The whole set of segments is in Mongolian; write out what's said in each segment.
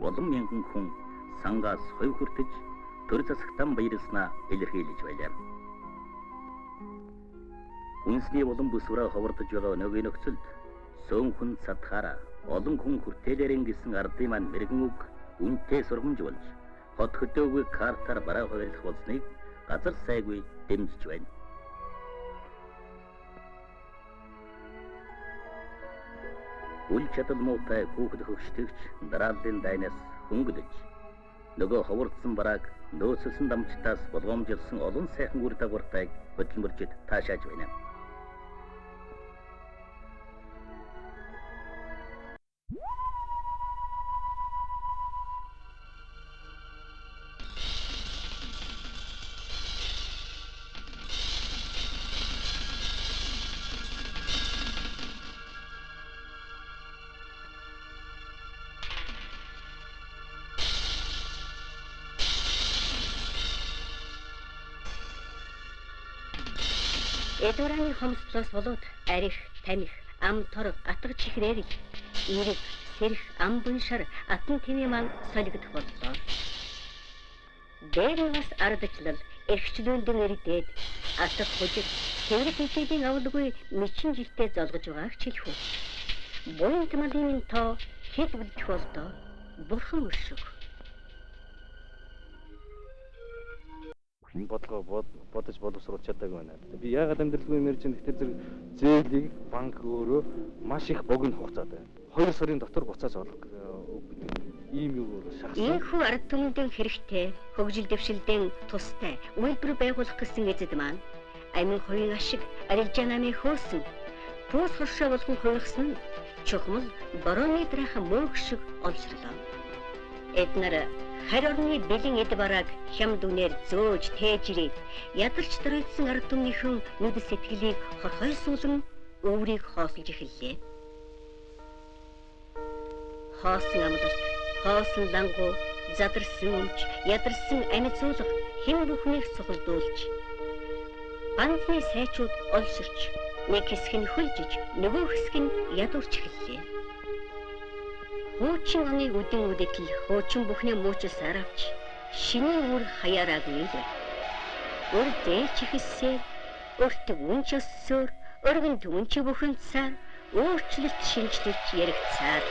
олон мянган хүн сангаас хойв хүртэж төр засагтан баярлснаа илэрхийлж байлаа. Үнсний улам бүсвэрээ ховордож байгаа өнөөгийн нөхцөлд сөөнхөн садхаараа олон хүн хүртээлэрэн гисэн ардын маань мэрэгэн үг үнэтэй сургамж болж хот хөдөөгүй картаар бараа хуваарлах болсныг газар сайгүй дэмжиж байна. Үл чадал муутай хүүхэд хөвгчтөгч дарааллын дайнаас хөнгөлөж нөгөө ховордсон барааг нөөцлсөн дамжтаас болгоомжилсан олон сайхан үр дагавартайг хөдөлмөрчд таашааж байна. Эдвараны хомсдлоос болоод арих, тамих, ам торог, атга чихрээр ирэг, сэрх, ам буншар, атан тэмээ маань солигдох боллоо. Дээрээс ардчлал, эрхчлүүлдэн эрдээд, атга хужиг, тэврэг хэмжээний авалгүй мэчин жилтэй золгож байгааг хэлэх үү. Буянт малын тоо хэд үлдэх болдоо, бурхан өршөг. Бодож боловсруулж чадаагүй байна. Би яагаад амьдралгүй мэрж чинь гэхдээ зээлийг банк өөрөө маш их богино хугацаад байна. 2 сарын дотор буцааж олох ийм юу шахсан. Ийхүү ард түмэндээ хэрэгтэй, хөгжил дэвшилдэн тустай үйлдвэр байгуулах гэсэн эзэд маань амин хоёрын ашиг арилжаанамын хөөсөн пуус хоршоо болгон хувирсан чухмал борооны дараахан мөөх шиг олшрлоо. Эднэр харь орны бэлэн эд барааг хям дүнээр зөөж тээжрээд ядарч дөрөйдсөн ард түмнийхэн нүд сэтгэлийг хорхойсуулан өөрийг хоосолж эхэллээ. Хоосон амлалт, хоосон лангуу, задарсан өмч, ядарсан амьд суулга хэн бүхнийг сухалдуулж бандны сайчууд олширч нэг хэсэг нь хөлжиж нөгөө хэсэг нь ядуурч эхэллээ. Хуучин оны үдэн үдэтэл хуучин бүхний муучилсаар авч шинийн үр хаяараг нийлээ. Үр зээлч ихсээр, өртөг үнч өссөөр, өргөн түнч бүхэнцээр, өөрчлөлт шинжлэлт яригцаар.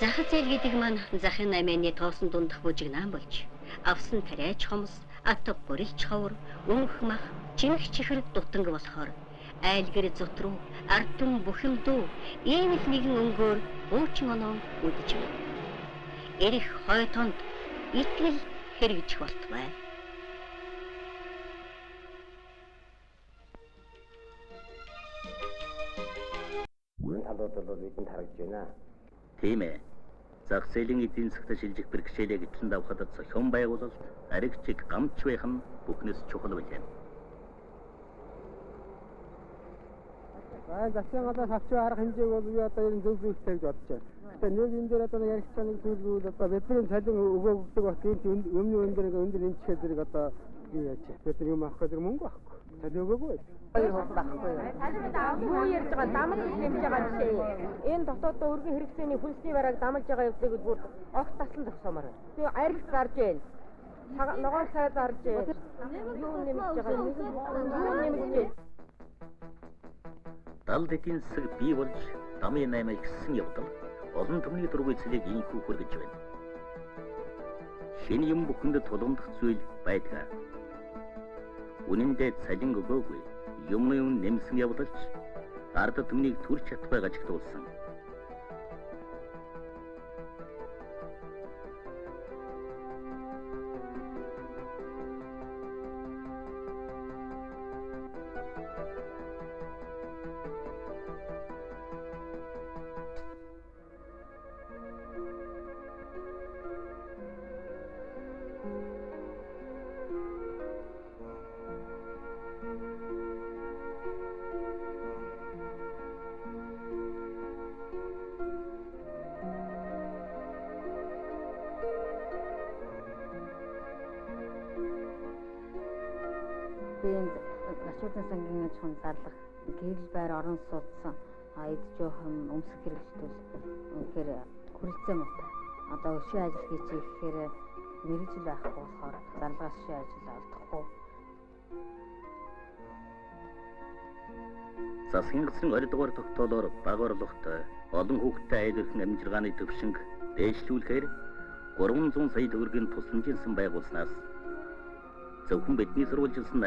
Зах зээл гэдэг маань захын намын тоосон дундах бүжигнаан болж, авсан тариач хомс, атга бүрэлж ховор, өнх мах, чимэх чихэр дутанг болохоор айлгэр зутруу, ардун бүхэмдүү, ийм л нэгэн өнгөөр буучин оноо үдэж байна. Эрэх хойтонд итгэл хэрэгжих болтугай. Талууд бол бидэнд харагдж байна. Тийм ээ. Зах зээлийн эдийн засгт шилжих бэрхшээлээ гэтлэн давхад зохион байгуулалт, аригчиг гамч байх нь бүхнээс чухал байлаа. Засгийн гадаас авч байгаа арга хэмжээг бол би одоо энэ зөв зүйлтэй гэж бодож байна. Гэхдээ нэг энэ дээр одоо ярих цааны зүйлүүд одоо бидний цалин өгөөг бат энэ өмнө өндөр энэ чихээр зэрэг одоо юу яаж бид юм авах гэдэг мөнгө авахгүй. Цалин өгөөгүй. Хоёр хол байхгүй. Юу ярьж байгаа дамж хэмж байгаа жишээ. Энэ дотооддоо өргөн хэрэгцээний хүнсний барааг дамж байгаа явдлыг бүр огт таслан зогсоомоор байна. Би арилж гарч байна. Ногоон цай зарж байна. Юу нэмж байгаа юм? Юу нэмж байна? Далд эдийн засаг бий болж дамын 8 ихсэн явдал олон түмний дургүй цэлийг инхүү хүргэж байна. Шинэ юм бүхэнд тулгамдах зүйл байдгаа. Үнэндээ цалин өгөөгүй юм нэмсэн явдалч ард түмнийг төрч чадахгүй ажигдуулсан. Гашуудан сангийн чон зарлах гэрэл байр орон суудсан эд жоохон өмсөх хэрэглэлтүүл үнэхээр хүрэлцээ муутай. одоо өшөө ажил хийчих гэхээр мэрэгжил байхгүй болохоор залгаас өшөө ажил олдохгүй. Засгийн газрын 20 дугаар тогтоолоор бага орлоготой олон хүүхэдтэй айлын амжиргааны төвшинг дээшлүүлэхээр 300 сая төгрөгийн тусламжийн сан байгуулснаас зөвхөн бидний сурвалжилсан